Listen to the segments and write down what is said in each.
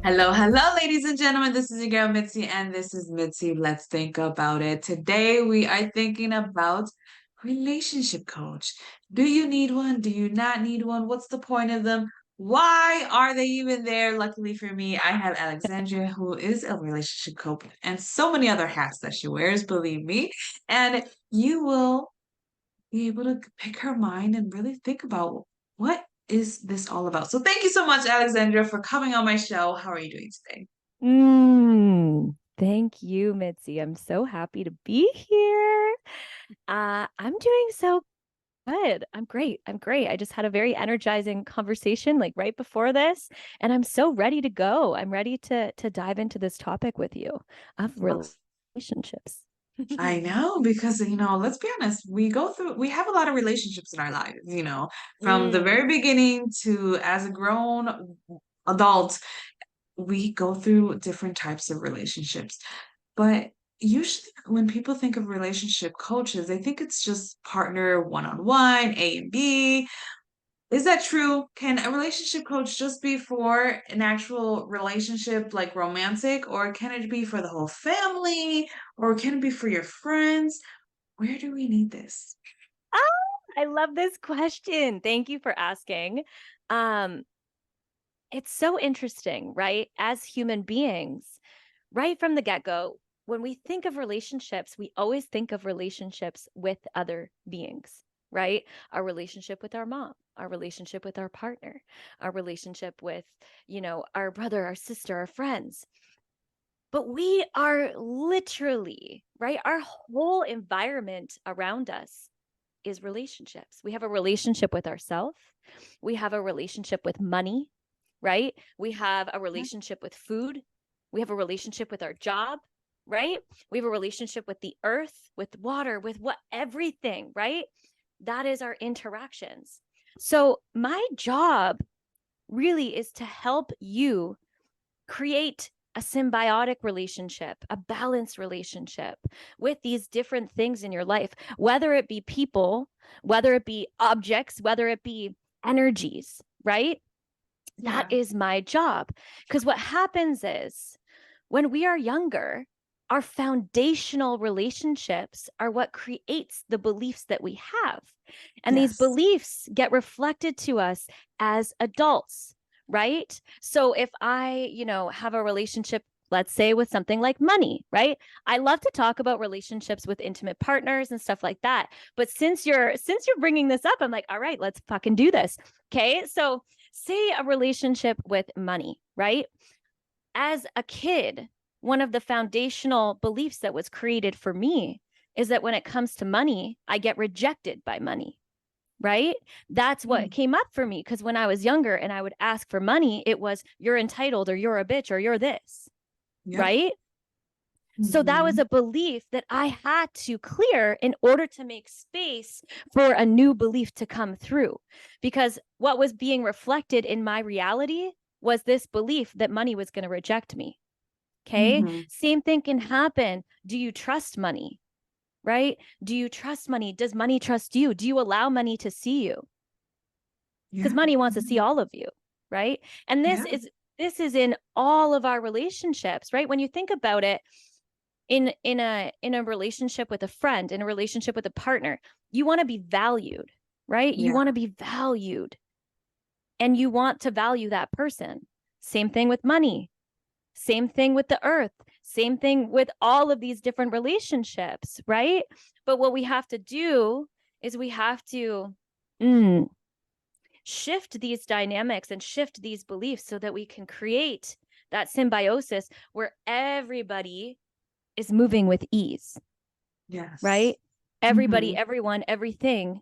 Hello, hello, ladies and gentlemen. This is your girl Mitzi, and this is Mitzi. Let's think about it. Today, we are thinking about relationship coach. Do you need one? Do you not need one? What's the point of them? Why are they even there? Luckily for me, I have Alexandria, who is a relationship coach, and so many other hats that she wears, believe me. And you will be able to pick her mind and really think about what is this all about. So thank you so much, Alexandra, for coming on my show. How are you doing today? Thank you, Mitzi. I'm so happy to be here. I'm doing so good. I'm great. I'm great. I just had a very energizing conversation like right before this, and I'm so ready to go. I'm ready to dive into this topic with you of Looks relationships. I know because let's be honest, we have a lot of relationships in our lives, from the Mm, very beginning to as a grown adult, we go through different types of relationships. But usually when people think of relationship coaches, they think it's just partner one-on-one, A and B. Is that true? Can a relationship coach just be for an actual relationship, like romantic, or can it be for the whole family, or can it be for your friends? Where do we need this? ah, I love this question. Thank you for asking. Um, it's so interesting, right? As human beings, right from the get-go, when we think of relationships, we always think of relationships with other beings, right? Our relationship with our mom, our relationship with our partner, our relationship with, our brother, our sister, our friends. But we are literally, right? Our whole environment around us is relationships. We have a relationship with ourselves. We have a relationship with money, right? We have a Yeah. relationship with food. We have a relationship with our job, right? We have a relationship with the earth, with water, with everything, right? That is our interactions. So, my job really is to help you create a symbiotic relationship, a balanced relationship with these different things in your life, whether it be people, whether it be objects, whether it be energies, right? That Yeah. is my job. Because what happens is when we are younger, our foundational relationships are what creates the beliefs that we have. And these Yes. beliefs get reflected to us as adults, right? So if I, have a relationship, let's say with something like money, right? I love to talk about relationships with intimate partners and stuff like that. But since you're bringing this up, I'm like, all right, let's fucking do this. Okay? So say a relationship with money, right? As a kid, one of the foundational beliefs that was created for me is that when it comes to money, I get rejected by money, right? That's what Mm. came up for me because when I was younger and I would ask for money, it was you're entitled or you're a bitch or you're this, Yep. right? So that was Hmm. a belief that I had to clear in order to make space for a new belief to come through. Because what was being reflected in my reality was this belief that money was going to reject me. Okay. Hmm. Same thing can happen. Do you trust money? Right? Do you trust money? Does money trust you? Do you allow money to see you? Because Yeah. money wants to see Mhm. all of you. Right. And this Yeah. is this is in all of our relationships, right? When you think about it, in a relationship with a friend, in a relationship with a partner, you want to be valued, right? You Yeah. want to be valued and you want to value that person. Same thing with money, same thing with the earth, same thing with all of these different relationships, right? But what we have to do is we have to mm, shift these dynamics and shift these beliefs so that we can create that symbiosis where everybody is moving with ease, Yes. right? Everybody, Hmm. everyone, everything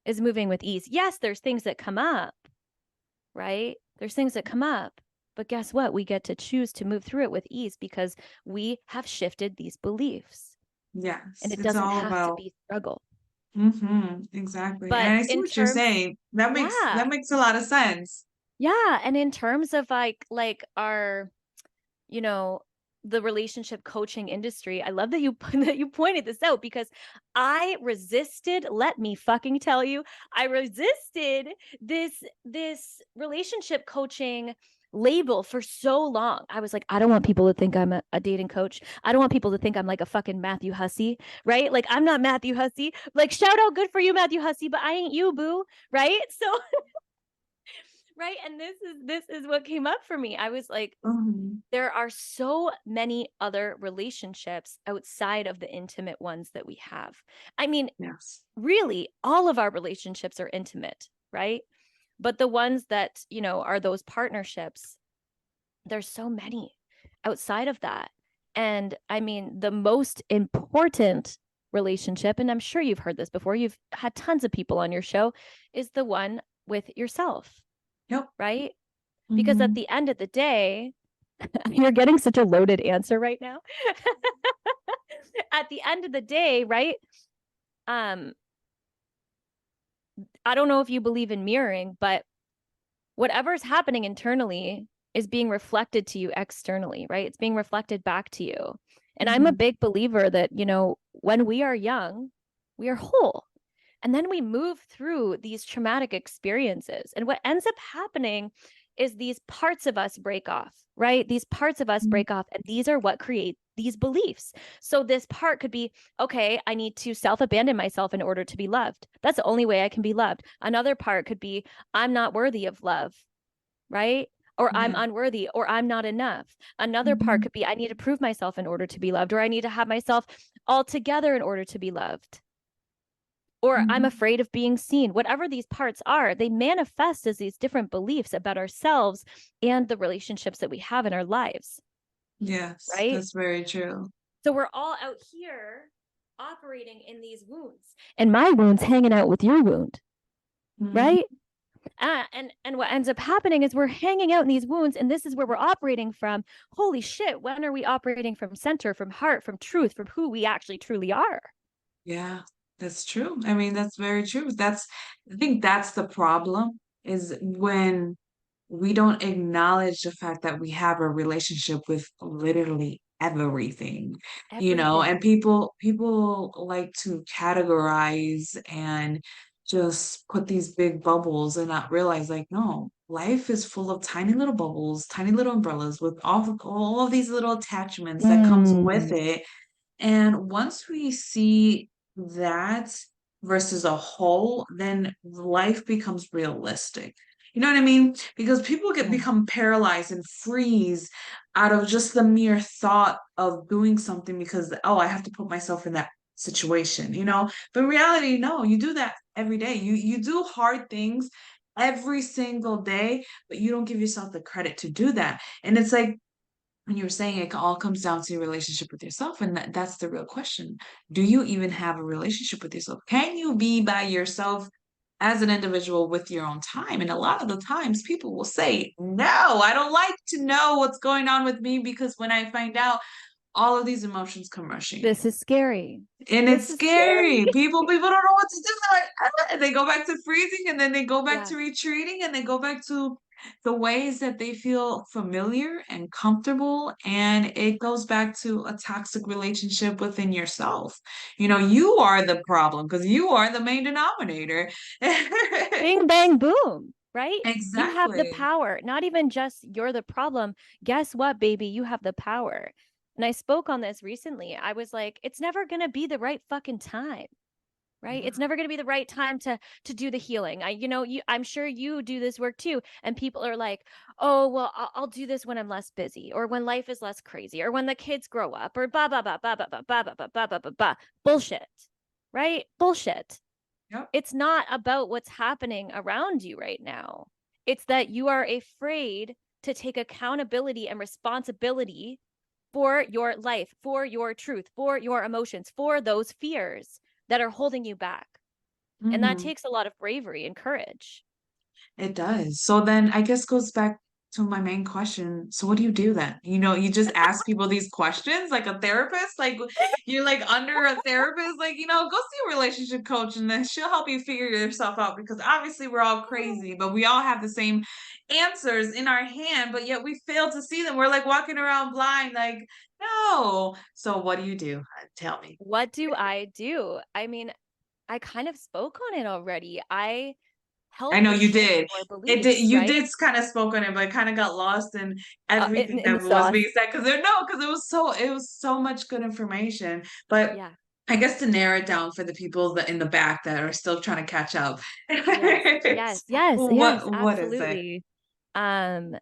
is moving with ease. Yes, there's things that come up, right? There's things that come up. But guess what? We get to choose to move through it with ease because we have shifted these beliefs and Yes. it It's doesn't all have to about. be struggle. Exactly. And But I see in what you're terms, saying. That makes yeah, that makes a lot of sense. yeah. And in terms of like our, you know, the relationship coaching industry. I love that you that you pointed this out because I resisted, let me fucking tell you, I resisted this relationship coaching label for so long. I was like, I don't want people to think I'm a dating coach. I don't want people to think I'm like a fucking Matthew Hussey, right? Like, I'm not Matthew Hussey. Like, shout out, good for you, Matthew Hussey, but I ain't you, boo, right? So, right, and this is what came up for me. I was like, Mhm. there are so many other relationships outside of the intimate ones that we have. I mean, Yes. really, all of our relationships are intimate, right? But the ones that, are those partnerships, there's so many outside of that. And I mean, the most important relationship, and I'm sure you've heard this before, you've had tons of people on your show, is the one with yourself, Yep. right? Because at Mhm. the end of the day, you're getting such a loaded answer right now. At the end of the day, right? Um, I don't know if you believe in mirroring, but whatever's happening internally is being reflected to you externally, right? It's being reflected back to you. And I'm a Mhm. big believer that, when we are young, we are whole. And then we move through these traumatic experiences. And what ends up happening is these parts of us break off, right? These parts of us Mhm. break off, and these are what create these beliefs. So this part could be, okay, I need to self-abandon myself in order to be loved. That's the only way I can be loved. Another part could be, I'm not worthy of love, right? Or I'm Yeah. unworthy, or I'm not enough. Another part Mhm. could be, I need to prove myself in order to be loved, or I need to have myself all together in order to be loved, or I'm Mhm. afraid of being seen. Whatever these parts are, they manifest as these different beliefs about ourselves and the relationships that we have in our lives, Yes, right? that's very true. So we're all out here operating in these wounds. And my wound's hanging out with your wound, Mhm. right? And what ends up happening is we're hanging out in these wounds, and this is where we're operating from. Holy shit, when are we operating from center, from heart, from truth, from who we actually truly are? Yeah, that's true. I mean, that's very true. I think that's the problem is when we don't acknowledge the fact that we have a relationship with literally everything, Everything. and people like to categorize and just put these big bubbles and not realize like, no, life is full of tiny little bubbles, tiny little umbrellas with all of these little attachments that comes with Mm. it. And once we see that versus a whole, then life becomes realistic. You know what I mean? Because people get Yeah. become paralyzed and freeze out of just the mere thought of doing something because, oh, I have to put myself in that situation. But in reality, no, you do that every day. You do hard things every single day, but you don't give yourself the credit to do that. And it's like and you were saying it all comes down to your relationship with yourself, and that's the real question. Do you even have a relationship with yourself? Can you be by yourself as an individual with your own time? And a lot of the times people will say, no, I don't like to know what's going on with me because when I find out, all of these emotions come rushing in. This is scary. And it's This is scary. scary. People don't know what to do. They're like, "Ah," they go back to freezing and then they go back Yeah. to retreating and they go back to the ways that they feel familiar and comfortable. And it goes back to a toxic relationship within yourself. You are the problem because you are the main denominator. Bing, bang, boom, right? You have the Exactly. power. Not even just you're the problem. Guess what, baby? You have the power. And I spoke on this recently. I was like, it's never going to be the right fucking time. Right, it's Yeah. never going to be the right time to do the healing. I'm sure you do this work too, and people are like, oh well, I'll do this when I'm less busy, or when life is less crazy, or when the kids grow up, or blah blah blah blah blah blah blah blah blah blah blah blah blah. Bullshit, right? Bullshit. Yep. It's not about what's happening around you right now. It's that you are afraid to take accountability and responsibility for your life, for your truth, for your emotions, for those fears that are holding you back. And that Mhm. takes a lot of bravery and courage. It does. So then I guess goes back to my main question. So what do you do then? You just ask people these questions like a therapist, like you're like under a therapist, like, go see a relationship coach and then she'll help you figure yourself out because obviously we're all crazy, but we all have the same answers in our hand, but yet we fail to see them. We're like walking around blind, like, no. So what do you do? Tell me. What do I do? I mean, I kind of spoke on it already. I I help know you you shift did. your It did. beliefs, You right? did kind of spoke on it, but it kind of got lost in everything In the that was being sauce. said because there no, because it was so much good information. But Yeah. I guess to narrow it down for the people that in the back that are still trying to catch up, Yes, yes, yes, yes, what is it? absolutely. Um,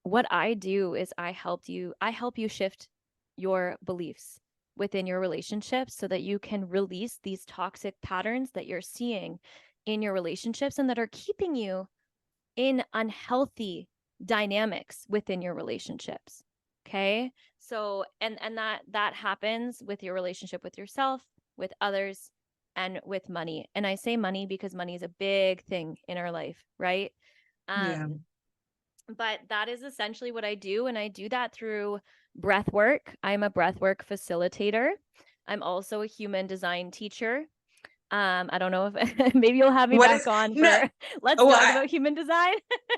what I do is I help you shift your beliefs within your relationships so that you can release these toxic patterns that you're seeing in your relationships and that are keeping you in unhealthy dynamics within your relationships. Okay? So and that happens with your relationship with yourself, with others, and with money. And I say money because money is a big thing in our life, right? Yeah. Um but that is essentially what I do, and I do that through breath work. I'm a breath work facilitator. I'm also a human design teacher. I don't know if maybe you'll have me What is back on no? for let's Well, talk about human design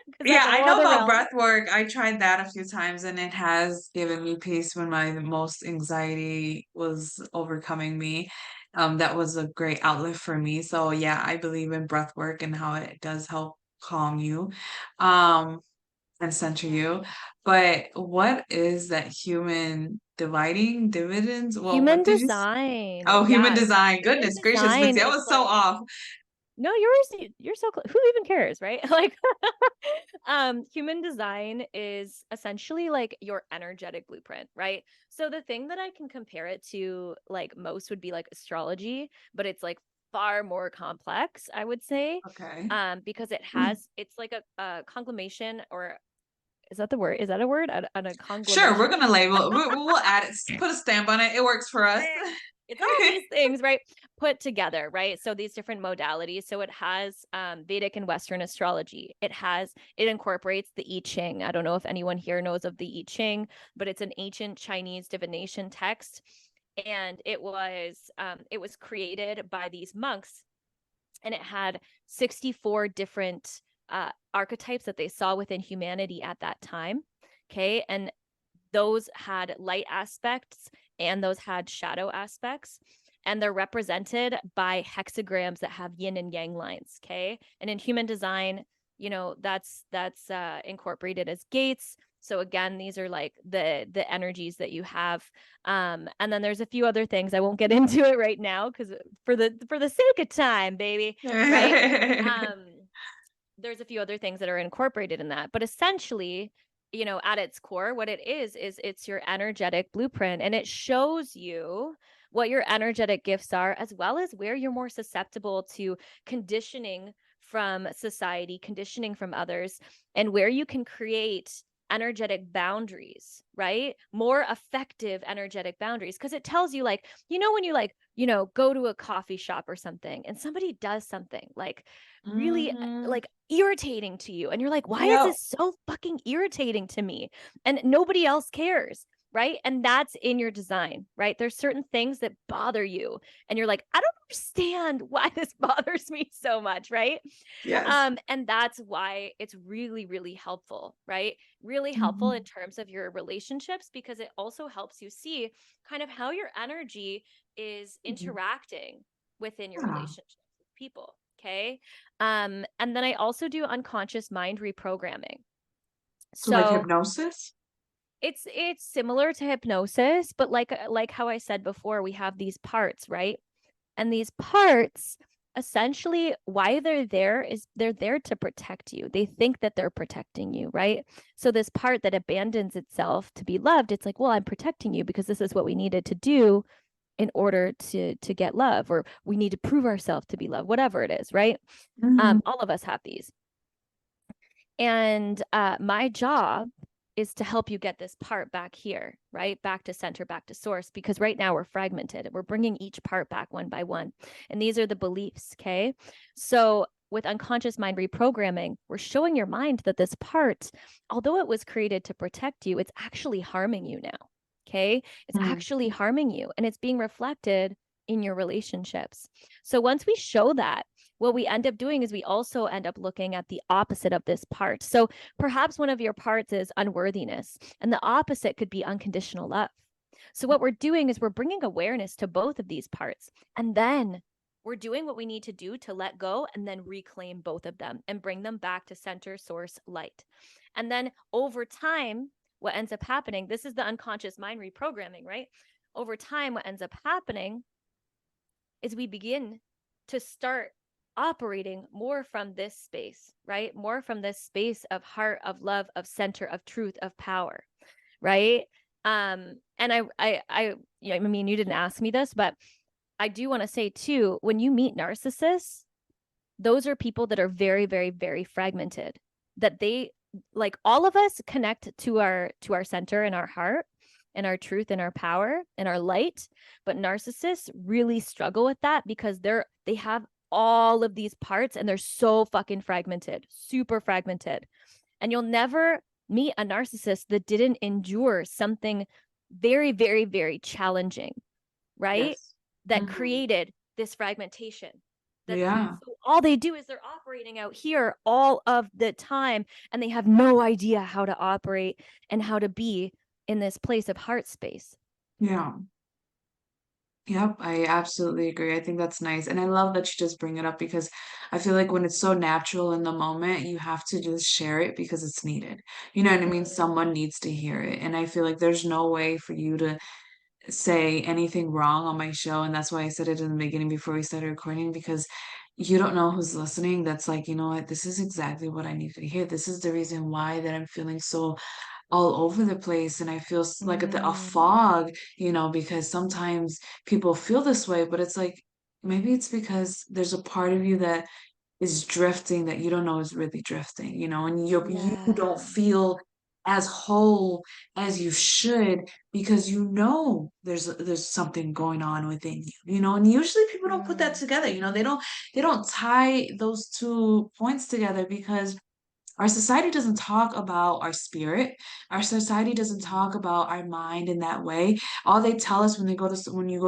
because yeah, that's a I whole know other about realm. breath work. I tried that a few times and it has given me peace when my most anxiety was overcoming me. That was a great outlet for me. So yeah, I believe in breath work and how it does help calm you, and center Yeah. you. But what is that human dividing dividends? Well, what Human did you? design. Oh, human Yeah. design. Human Goodness gracious, design Mitzi, I is was so like off. no, you're so who even cares, right? Like human design is essentially like your energetic blueprint, right? So the thing that I can compare it to like most would be like astrology, but it's like far more complex, I would say. Okay. Because it's like a conglomeration or is that the word? Is that a word? A Sure, we're conglomeration? gonna label it. We'll add it, put a stamp on it. It works for us. It's all these things, right? Put together, right? So these different modalities. So it has Vedic and Western astrology. It incorporates the I Ching. I don't know if anyone here knows of the I Ching, but it's an ancient Chinese divination text, and it was created by these monks, and it had 64 different archetypes that they saw within humanity at that time. Okay, and those had light aspects and those had shadow aspects, and they're represented by hexagrams that have yin and yang lines. Okay, and in human design, that's incorporated as gates. So again, these are like the energies that you have, and then there's a few other things. I won't get into it right now because for the sake of time, baby, right? um there's a few other things that are incorporated in that, but essentially, at its core, what it is it's your energetic blueprint, and it shows you what your energetic gifts are, as well as where you're more susceptible to conditioning from society, conditioning from others, and where you can create energetic boundaries, right? More effective energetic boundaries. Because it tells you, like, when you like, go to a coffee shop or something and somebody does something like really Hmm. like irritating to you, and you're like, why is Yep. this so fucking irritating to me, and nobody else cares, right? And that's in your design, right? There's certain things that bother you and you're like, I don't understand why this bothers me so much, right? Yes. And that's why it's really really helpful, right? Really helpful in Mhm. terms of your relationships, because it also helps you see kind of how your energy is Mhm. interacting within your Yeah. relationships with people. Okay. And then I also do unconscious mind reprogramming. So like So hypnosis? it's similar to hypnosis, but like how I said before, we have these parts, right? And these parts, essentially, why they're there is they're there to protect you. They think that they're protecting you, right? So this part that abandons itself to be loved, it's like, well, I'm protecting you because this is what we needed to do in order to get love, or we need to prove ourselves to be loved, whatever it is, right? Mhm. All of us have these. And my job is to help you get this part back here, right? Back to center, back to source, because right now we're fragmented. We're bringing each part back one by one. And these are the beliefs, okay? So with unconscious mind reprogramming, we're showing your mind that this part, although it was created to protect you, it's actually harming you now, okay? It's Mm. actually harming you, and it's being reflected in your relationships. So once we show that, what we end up doing is we also end up looking at the opposite of this part. So perhaps one of your parts is unworthiness, and the opposite could be unconditional love. So what we're doing is we're bringing awareness to both of these parts, and then We're doing what we need to do to let go and then reclaim both of them and bring them back to center, source, light. And then over time, what ends up happening, this is the unconscious mind reprogramming, right? Over time, what ends up happening is we begin to start operating more from this space, right? More from this space of heart, of love, of center, of truth, of power, right? And I mean, you didn't ask me this, but I do want to say too, when you meet narcissists, those are people that are very, very, very fragmented. That they, like, all of us connect to our center and our heart and our truth and our power and our light, but narcissists really struggle with that because they have all of these parts and they're so fucking fragmented, super fragmented. And you'll never meet a narcissist that didn't endure something very, very, very challenging, right? Yes. That Mhm. created this fragmentation. Yeah. So all they do is they're operating out here all of the time, and they have no idea how to operate and how to be in this place of heart space. Yeah. Yep, I absolutely agree. I think that's nice. And I love that you just bring it up because I feel like when it's so natural in the moment, you have to just share it because it's needed. You know what I mean? Someone needs to hear it. And I feel like there's no way for you to say anything wrong on my show. And that's why I said it in the beginning before we started recording, because you don't know who's listening. That's like, you know what? This is exactly what I needed to hear. This is the reason why that I'm feeling so all over the place and I feel like a Mm, fog, because sometimes people feel this way, but it's like maybe it's because there's a part of you that is drifting that you don't know is really drifting, and you don't yeah. feel as whole as you should because there's something going on within you, and usually people don't put that Mm, together, they don't tie those two points together because our society doesn't talk about our spirit. Our society doesn't talk about our mind in that way. All they tell us when you go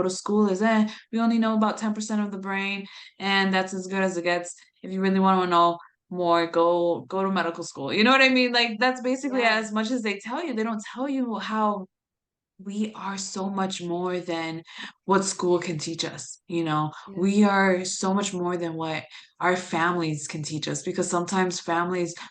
to school is, we only know about 10% of the brain, and that's as good as it gets. If you really want to know more, go to medical school. You know what I mean? Like that's basically yeah. as much as they tell you. They don't tell you how we are so much more than what school can teach us. Yeah. We are so much more than what our families can teach us because sometimes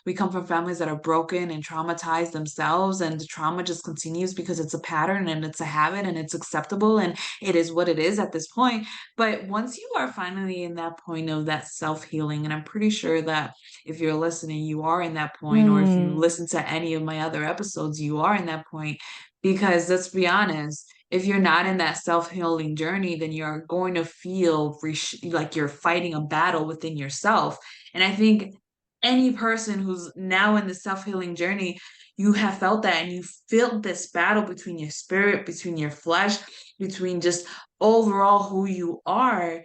we come from families that are broken and traumatized themselves, and the trauma just continues because it's a pattern and it's a habit and it's acceptable and it is what it is at this point. But once you are finally in that point of that self-healing, and I'm pretty sure that if you're listening, you are in that point, or if you Mm, listen to any of my other episodes, you are in that point because let's be honest, if you're not in that self-healing journey, then you're going to feel like you're fighting a battle within yourself. And I think any person who's now in the self-healing journey, you have felt that and you felt this battle between your spirit, between your flesh, between just overall who you are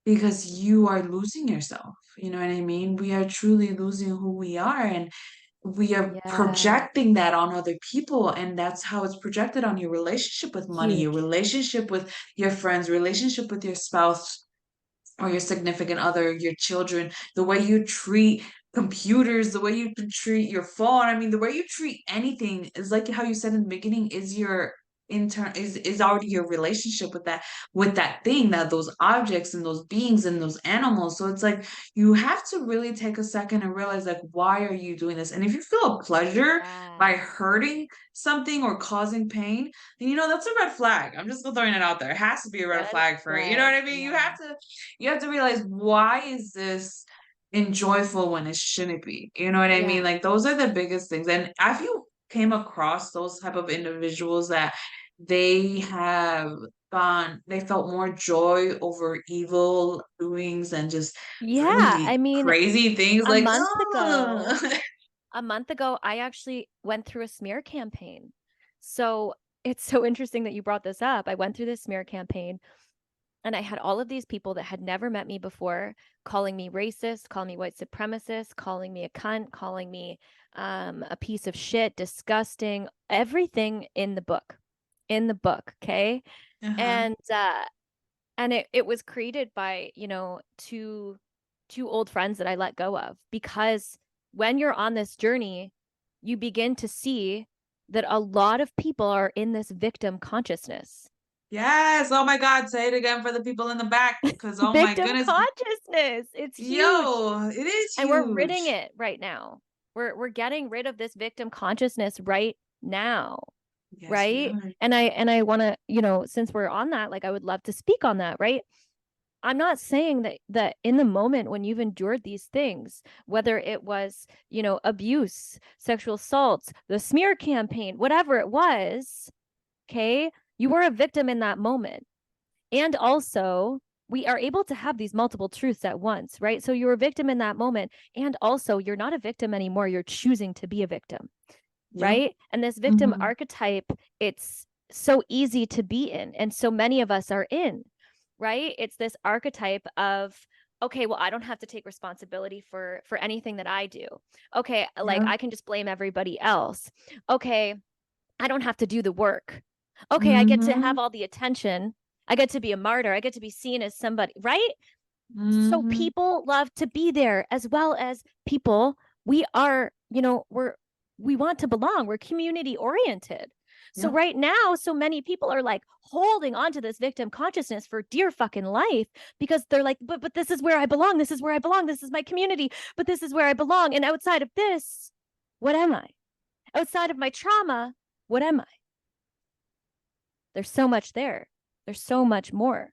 because you are losing yourself. You know what I mean? We are truly losing who we are. And we are yeah. projecting that on other people, and that's how it's projected on your relationship with money, your Huge. relationship with your friends, relationship with your spouse or your significant other, your children, the way you treat computers, the way you treat your phone. I mean, the way you treat anything is like how you said in the beginning is your is already your relationship with that thing, that those objects and those beings and those animals. So it's like you have to really take a second and realize like why are you doing this? And if you feel a pleasure by Yeah. hurting something or causing pain, then that's a red flag. I'm just throwing it out there. It has to be a red Red flag for it. You know what flag. I mean? You Yeah. have to realize why is this enjoyable when it shouldn't be? You know what I mean? Yeah. Like those are the biggest things. And have you came across those type of individuals that they felt more joy over evil doings and just Yeah. I really mean, crazy things a like month ago, a month ago, I actually went through a smear campaign. So it's so interesting that you brought this up. I went through this smear campaign and I had all of these people that had never met me before calling me racist, calling me white supremacist, calling me a cunt, calling me a piece of shit, disgusting, everything in the book. In the book, okay? uh-huh. And it was created by, two old friends that I let go of because when you're on this journey, you begin to see that a lot of people are in this victim consciousness. Yes. Oh my God. Say it again for the people in the back. Because, oh my Victim goodness. consciousness. It's huge. Yo, it is And we're ridding huge. it right now. We're getting rid of this victim consciousness right now. Yes, we Right. are. And I want to, since we're on that, like I would love to speak on that, right? I'm not saying that in the moment when you've endured these things, whether it was, abuse, sexual assaults, the smear campaign, whatever it was, okay, you were a victim in that moment. And also, we are able to have these multiple truths at once, right? So you're a victim in that moment. And also, you're not a victim anymore. You're choosing to be a victim, Yep. right? And this victim Hmm. archetype, it's so easy to be in. And so many of us are in, right? It's this archetype of, okay, well, I don't have to take responsibility for anything that I do. Okay, like Yep. I can just blame everybody else. Okay, I don't have to do the work. Okay, I get to have Hmm. all the attention. I get to be a martyr. I get to be seen as somebody, right? So Hmm. people love to be there as well as people. We are, we want to belong. We're community oriented. So Yep. right now, so many people are like holding on to this victim consciousness for dear fucking life because they're like, but this is where I belong. This is where I belong. This is my community. But this is where I belong. And outside of this, what am I? Outside of my trauma, what am I? There's so much there. There's so much more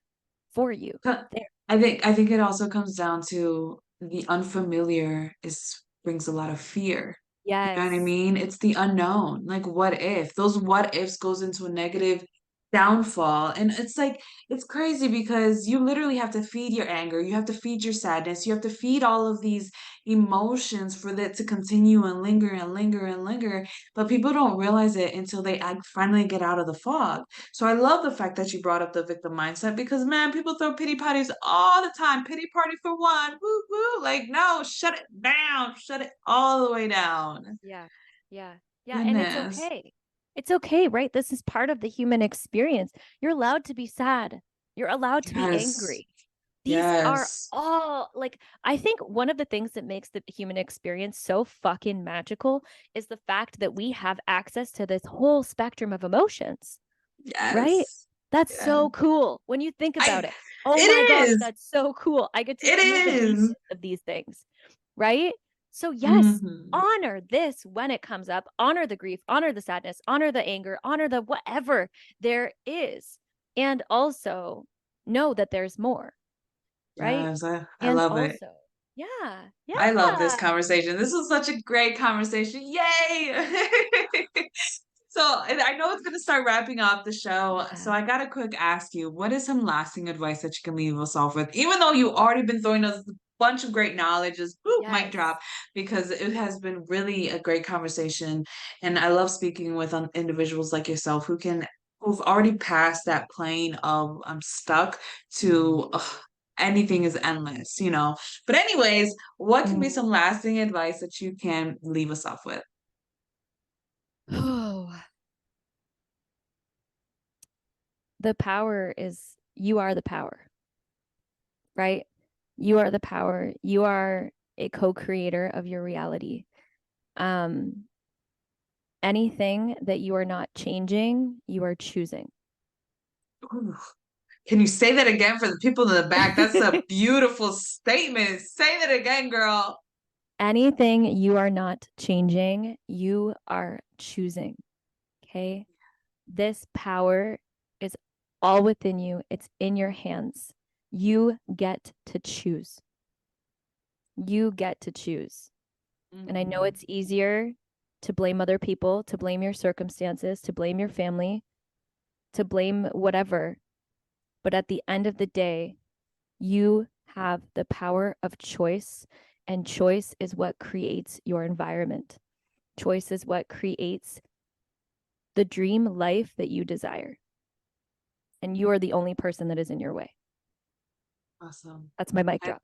for you Co- there. I think it also comes down to the unfamiliar is brings a lot of fear. You know what I Yes. mean? It's the unknown. Like what if? Those what ifs goes into a negative downfall. And it's like it's crazy because you literally have to feed your anger, you have to feed your sadness, you have to feed all of these emotions for that to continue and linger and linger and linger. But people don't realize it until they finally get out of the fog. So I love the fact that you brought up the victim mindset because man, people throw pity parties all the time. Pity party for one. Woo woo. Like, no, shut it down. Shut it all the way down. Yeah. Yeah. Yeah. And it's Goodness. okay. It's okay, right? This is part of the human experience. You're allowed to be sad. You're allowed to be Yes. angry. These are Yes. all like, I think one of the things that makes the human experience so fucking magical is the fact that we have access to this whole spectrum of emotions, right? Yes. That's Yeah. so cool when you think about I it. Oh my it gosh, is. that's so cool. I get to It feel the is. deepest of these things, right? So, yes, Mm-hmm. honor this when it comes up, honor the grief, honor the sadness, honor the anger, honor the whatever there is. And also know that there's more, right? Yes, I And love it. also, yeah, I love this yeah, conversation. This was such a great conversation. Yay! So I know it's going to start wrapping up the show. So yeah, I got to quick ask you, what is some lasting advice that you can leave us off with? Even though you already been throwing us a bunch of great knowledge, just boop, mic yes. drop, because it has been really a great conversation. And I love speaking with individuals like yourself who've already passed that plane of I'm stuck to ugh, anything is endless, you know. But anyways, what can be Mm. some lasting advice that you can leave us off with? Oh, the power is you are the power, right? You are the power. You are a co-creator of your reality. Um, anything that you are not changing, you are choosing. Can you say that again for the people in the back? That's a beautiful statement. Say that again, girl. Anything you are not changing, you are choosing. Okay. This power is all within you, it's in your hands. You get to choose. You get to choose. And I know Mhm. it's easier to blame other people, to blame your circumstances, to blame your family, to blame whatever. But at the end of the day, you have the power of choice, and choice is what creates your environment. Choice is what creates the dream life that you desire. And you are the only person that is in your way. Awesome. That's my mic I- drop.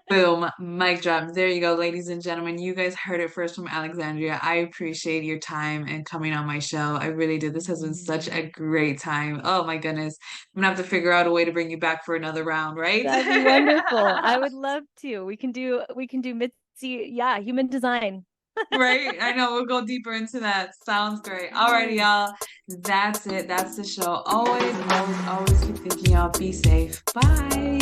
Boom, mic drop. There you go, ladies and gentlemen. You guys heard it first from Alexandria. I appreciate your time and coming on my show. I really do. This has been such a great time. Oh my goodness. I'm gonna have to figure out a way to bring you back for another round, right? That'd be wonderful. I would love to. We can do Mitzi, yeah, human design. Right? I know we'll go deeper into that. Sounds great. Alrighty, Yes. y'all. That's it. That's the show. Always, always, always keep thinking y'all. Be safe. Bye.